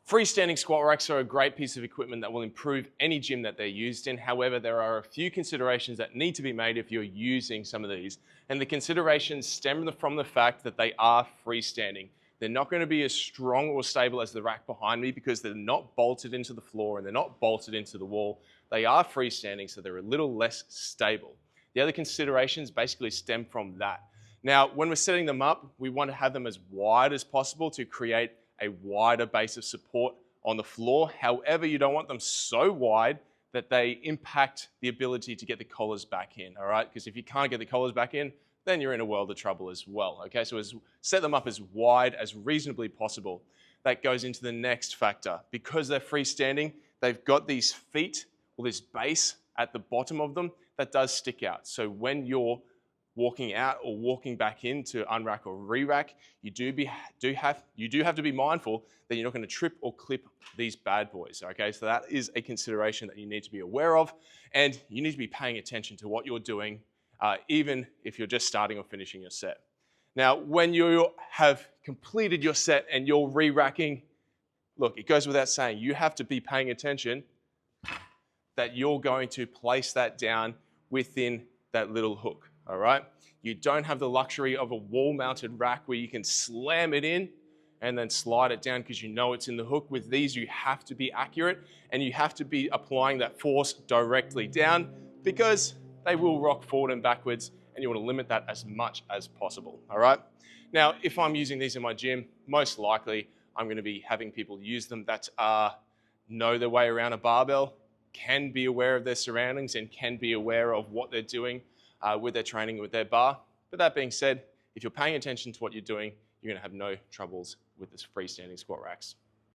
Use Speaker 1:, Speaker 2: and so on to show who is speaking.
Speaker 1: Freestanding squat racks are a great piece of equipment that will improve any gym that they're used in. However, there are a few considerations that need to be made if you're using some of these. And the considerations stem from the fact that they are freestanding. They're not going to be as strong or stable as the rack behind me because they're not bolted into the floor and they're not bolted into the wall. They are freestanding, so they're a little less stable. The other considerations basically stem from that. Now, when we're setting them up, we want to have them as wide as possible to create a wider base of support on the floor. However, you don't want them so wide that they impact the ability to get the collars back in, all right? Because if you can't get the collars back in, then you're in a world of trouble as well, okay? So set them up as wide as reasonably possible. That goes into the next factor. Because they're freestanding, they've got these feet or this base at the bottom of them that does stick out. So when you're walking out or walking back in to unrack or re-rack, you do have to be mindful that you're not going to trip or clip these bad boys, okay? So that is a consideration that you need to be aware of, and you need to be paying attention to what you're doing, even if you're just starting or finishing your set. Now, when you have completed your set and you're re-racking, look, it goes without saying, you have to be paying attention that you're going to place that down within that little hook. All right, you don't have the luxury of a wall-mounted rack where you can slam it in and then slide it down because you know it's in the hook. With these, you have to be accurate and you have to be applying that force directly down because they will rock forward and backwards, and you want to limit that as much as possible. All right. Now, if I'm using these in my gym, most likely I'm going to be having people use them that know their way around a barbell, can be aware of their surroundings, and can be aware of what they're doing with their training, with their bar. But that being said, if you're paying attention to what you're doing, you're going to have no troubles with this freestanding squat racks.